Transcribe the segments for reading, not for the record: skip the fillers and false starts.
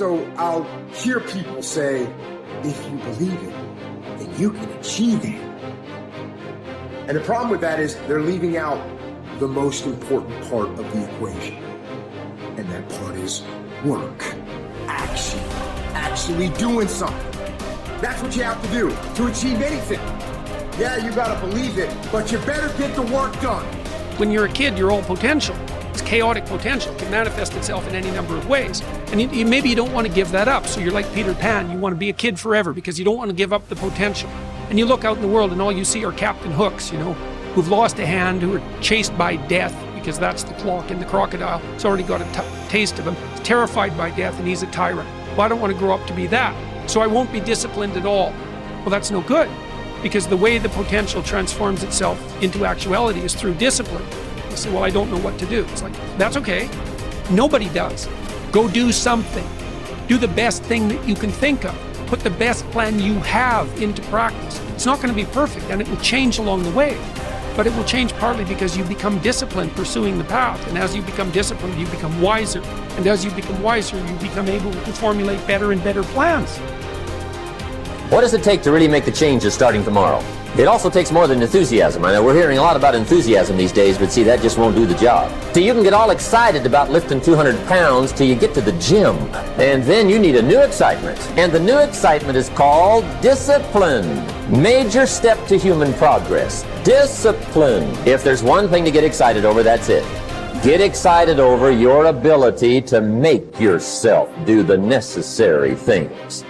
So I'll hear people say, if you believe it, then you can achieve it. And the problem with that is they're leaving out the most important part of the equation. And that part is work, action, actually doing something. That's what you have to do to achieve anything. Yeah, you gotta believe it, but you better get the work done. When you're a kid, you're all potential. It's chaotic potential. It can manifest itself in any number of ways. And maybe you don't want to give that up. So you're like Peter Pan. You want to be a kid forever because you don't want to give up the potential. And you look out in the world and all you see are Captain Hooks, who've lost a hand, who are chased by death because that's the clock in the crocodile. It's already got a taste of him. He's terrified by death and he's a tyrant. Well, I don't want to grow up to be that. So I won't be disciplined at all. Well, that's no good because the way the potential transforms itself into actuality is through discipline. You say, well, I don't know what to do. It's like, that's okay. Nobody does. Go do something. Do the best thing that you can think of. Put the best plan you have into practice. It's not going to be perfect and it will change along the way, but it will change partly because you become disciplined pursuing the path. And as you become disciplined, you become wiser. And as you become wiser, you become able to formulate better and better plans. What does it take to really make the changes starting tomorrow? It also takes more than enthusiasm. I know we're hearing a lot about enthusiasm these days, but see, that just won't do the job. So you can get all excited about lifting 200 pounds till you get to the gym. And then you need a new excitement. And the new excitement is called discipline. Major step to human progress. Discipline. If there's one thing to get excited over, that's it. Get excited over your ability to make yourself do the necessary things.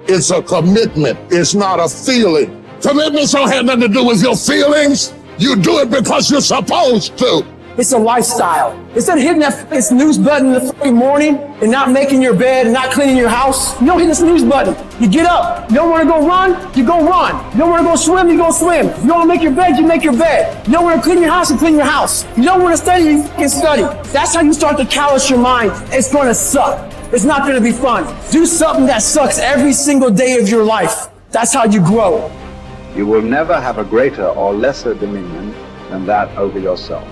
It's a commitment. It's not a feeling. Commitments don't have nothing to do with your feelings. You do it because you're supposed to. It's a lifestyle. Instead of hitting that snooze button in the fucking morning and not making your bed and not cleaning your house, you don't hit the snooze button. You get up. You don't want to go run, you go run. You don't want to go swim, you go swim. You don't want to make your bed, you make your bed. You don't want to clean your house, you clean your house. You don't want to study, you can study. That's how you start to callous your mind. It's going to suck. It's not going to be fun. Do something that sucks every single day of your life. That's how you grow. You will never have a greater or lesser dominion than that over yourself.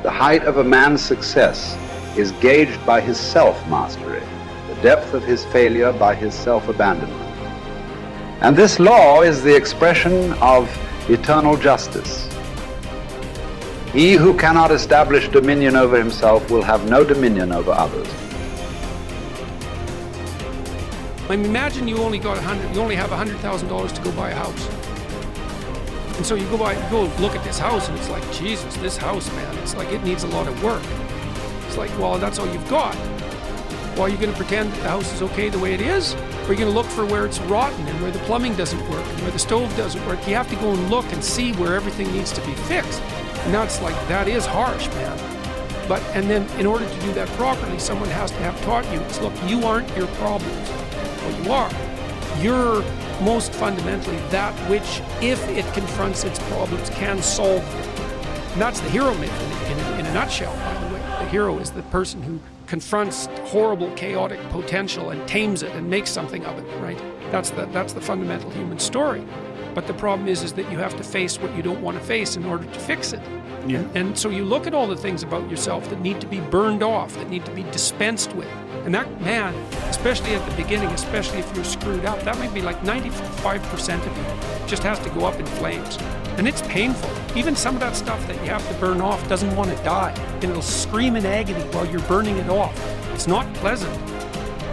The height of a man's success is gauged by his self-mastery, the depth of his failure by his self-abandonment. And this law is the expression of eternal justice. He who cannot establish dominion over himself will have no dominion over others. I mean, imagine you only have $100,000 to go buy a house. And so you go look at this house and it's like, Jesus, this house, man, it's like it needs a lot of work. It's like, well, that's all you've got. Well, are you going to pretend that the house is okay the way it is? Or are you going to look for where it's rotten and where the plumbing doesn't work and where the stove doesn't work? You have to go and look and see where everything needs to be fixed. And now it's like, that is harsh, man. And then in order to do that properly, someone has to have taught you, it's, look, you aren't your problems. Well, you are. You're most fundamentally that which, if it confronts its problems, can solve them. And that's the hero myth in a nutshell, by the way. The hero is the person who confronts horrible, chaotic potential and tames it and makes something of it, right? That's the fundamental human story. But the problem is that you have to face what you don't want to face in order to fix it. Yeah. And so you look at all the things about yourself that need to be burned off, that need to be dispensed with. And that, man, especially at the beginning, especially if you're screwed up, that might be like 95% of you just has to go up in flames. And it's painful. Even some of that stuff that you have to burn off doesn't want to die. And it'll scream in agony while you're burning it off. It's not pleasant.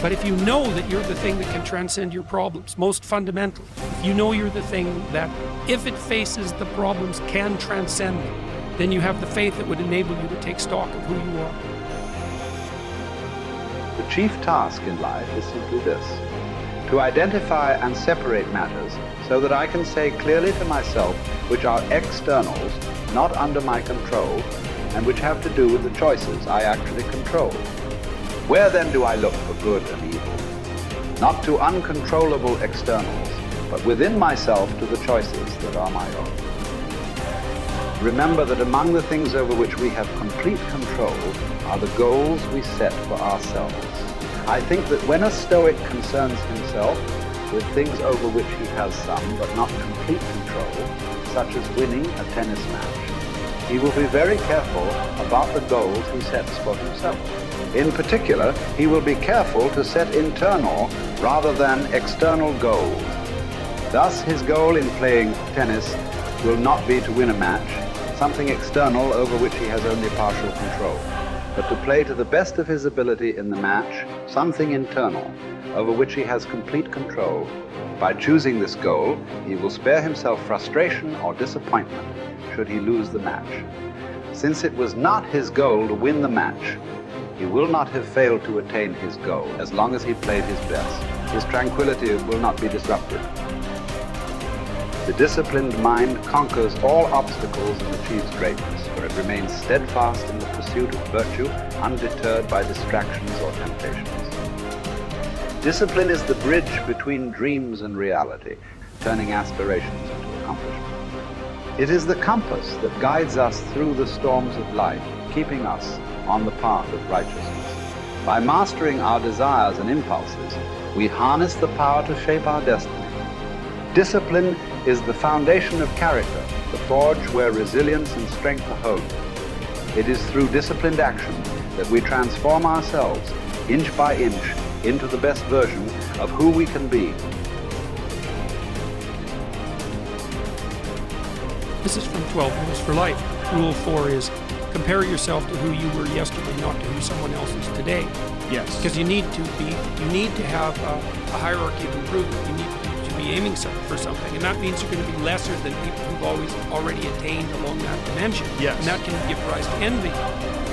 But if you know that you're the thing that can transcend your problems, most fundamentally, if you know you're the thing that, if it faces the problems, can transcend them, then you have the faith that would enable you to take stock of who you are. The chief task in life is simply this: to identify and separate matters so that I can say clearly to myself which are externals, not under my control, and which have to do with the choices I actually control. Where then do I look for good and evil? Not to uncontrollable externals, but within myself to the choices that are my own. Remember that among the things over which we have complete control are the goals we set for ourselves. I think that when a Stoic concerns himself with things over which he has some but not complete control, such as winning a tennis match, he will be very careful about the goals he sets for himself. In particular, he will be careful to set internal rather than external goals. Thus, his goal in playing tennis will not be to win a match, something external over which he has only partial control, but to play to the best of his ability in the match, something internal over which he has complete control. By choosing this goal, he will spare himself frustration or disappointment should he lose the match. Since it was not his goal to win the match, he will not have failed to attain his goal as long as he played his best. His tranquility will not be disrupted. The disciplined mind conquers all obstacles and achieves greatness, for it remains steadfast in the pursuit of virtue, undeterred by distractions or temptations. Discipline is the bridge between dreams and reality, turning aspirations into accomplishment. It is the compass that guides us through the storms of life, keeping us on the path of righteousness. By mastering our desires and impulses, we harness the power to shape our destiny. Discipline is the foundation of character, the forge where resilience and strength are honed. It is through disciplined action that we transform ourselves, inch by inch, into the best version of who we can be. This is from 12 Rules for Life. Rule 4 is compare yourself to who you were yesterday, not to who someone else is today. Yes. Because you need to have a hierarchy of improvement. You need to be aiming for something, and that means you're going to be lesser than people who've already attained along that dimension. Yes. And that can give rise to envy.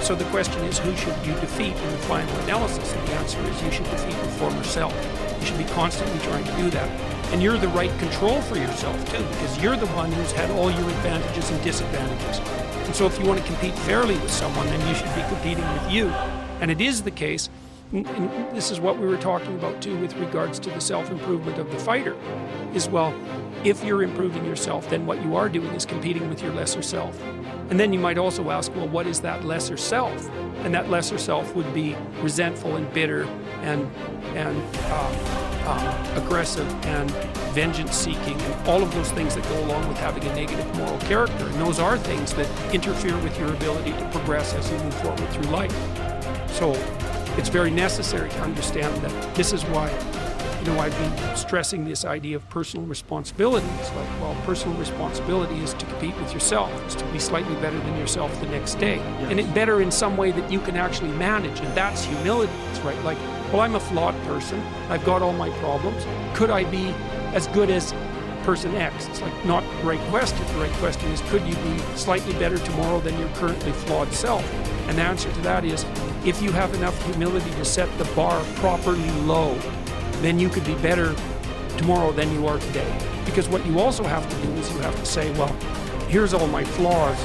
So the question is, who should you defeat in the final analysis? And the answer is, you should defeat your former self. You should be constantly trying to do that. And you're the right control for yourself too, because you're the one who's had all your advantages and disadvantages. And so if you want to compete fairly with someone, then you should be competing with you. And it is the case, and this is what we were talking about too with regards to the self-improvement of the fighter, is, well, if you're improving yourself, then what you are doing is competing with your lesser self. And then you might also ask, well, what is that lesser self? And that lesser self would be resentful and bitter and aggressive and vengeance-seeking and all of those things that go along with having a negative moral character. And those are things that interfere with your ability to progress as you move forward through life. So it's very necessary to understand that this is why, I've been stressing this idea of personal responsibility. It's like, well, personal responsibility is to compete with yourself. It's to be slightly better than yourself the next day. Yes. And it better in some way that you can actually manage. And that's humility. It's right. Like, well, I'm a flawed person. I've got all my problems. Could I be as good as person X? It's like not the right question. The right question is, could you be slightly better tomorrow than your currently flawed self? And the answer to that is, if you have enough humility to set the bar properly low, then you could be better tomorrow than you are today. Because what you also have to do is you have to say, well, here's all my flaws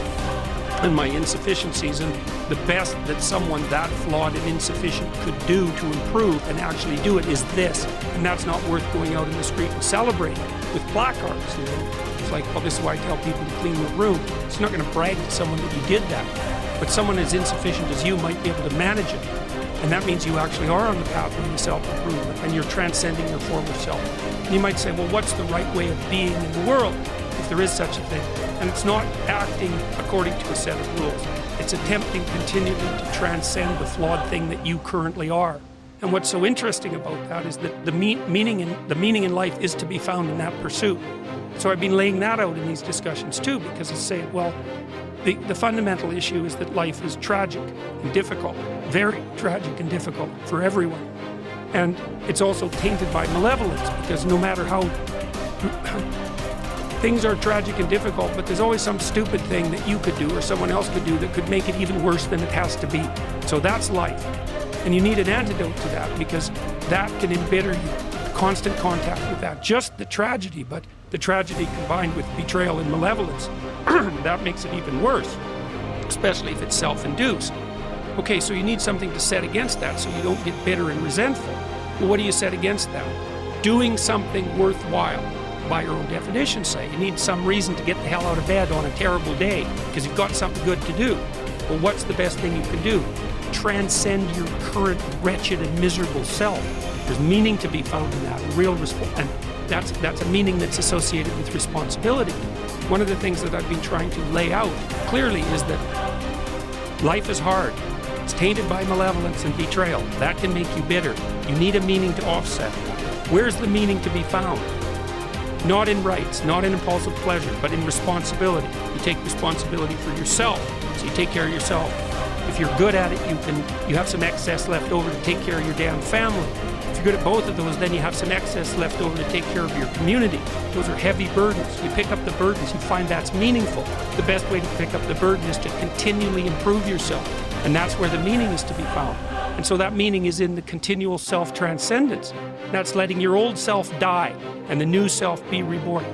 and my insufficiencies, and the best that someone that flawed and insufficient could do to improve and actually do it is this. And that's not worth going out in the street and celebrating with placards. It's like, well, this is why I tell people to clean the room. It's not going to brag to someone that you did that. But someone as insufficient as you might be able to manage it. And that means you actually are on the pathway to self-improvement, and you're transcending your former self. And you might say, well, what's the right way of being in the world, if there is such a thing? And it's not acting according to a set of rules. It's attempting continually to transcend the flawed thing that you currently are. And what's so interesting about that is that the meaning in life is to be found in that pursuit. So I've been laying that out in these discussions too, because it's saying, well, the fundamental issue is that life is tragic and difficult, very tragic and difficult for everyone. And it's also tainted by malevolence, because no matter how things are tragic and difficult, but there's always some stupid thing that you could do or someone else could do that could make it even worse than it has to be. So that's life. And you need an antidote to that, because that can embitter you. Constant contact with that. Just the tragedy, but the tragedy combined with betrayal and malevolence, that makes it even worse, especially if it's self-induced. Okay, so you need something to set against that so you don't get bitter and resentful. Well, what do you set against that? Doing something worthwhile, by your own definition, say. You need some reason to get the hell out of bed on a terrible day because you've got something good to do. Well, what's the best thing you can do? Transcend your current wretched and miserable self. There's meaning to be found in that, and that's a meaning that's associated with responsibility. One of the things that I've been trying to lay out clearly is that life is hard. It's tainted by malevolence and betrayal. That can make you bitter. You need a meaning to offset. Where's the meaning to be found? Not in rights, not in impulsive pleasure, but in responsibility. You take responsibility for yourself, so you take care of yourself. If you're good at it, you have some excess left over to take care of your damn family. If you're good at both of those, then you have some excess left over to take care of your community. Those are heavy burdens. You pick up the burdens, you find that's meaningful. The best way to pick up the burden is to continually improve yourself. And that's where the meaning is to be found. And so that meaning is in the continual self-transcendence. That's letting your old self die and the new self be reborn.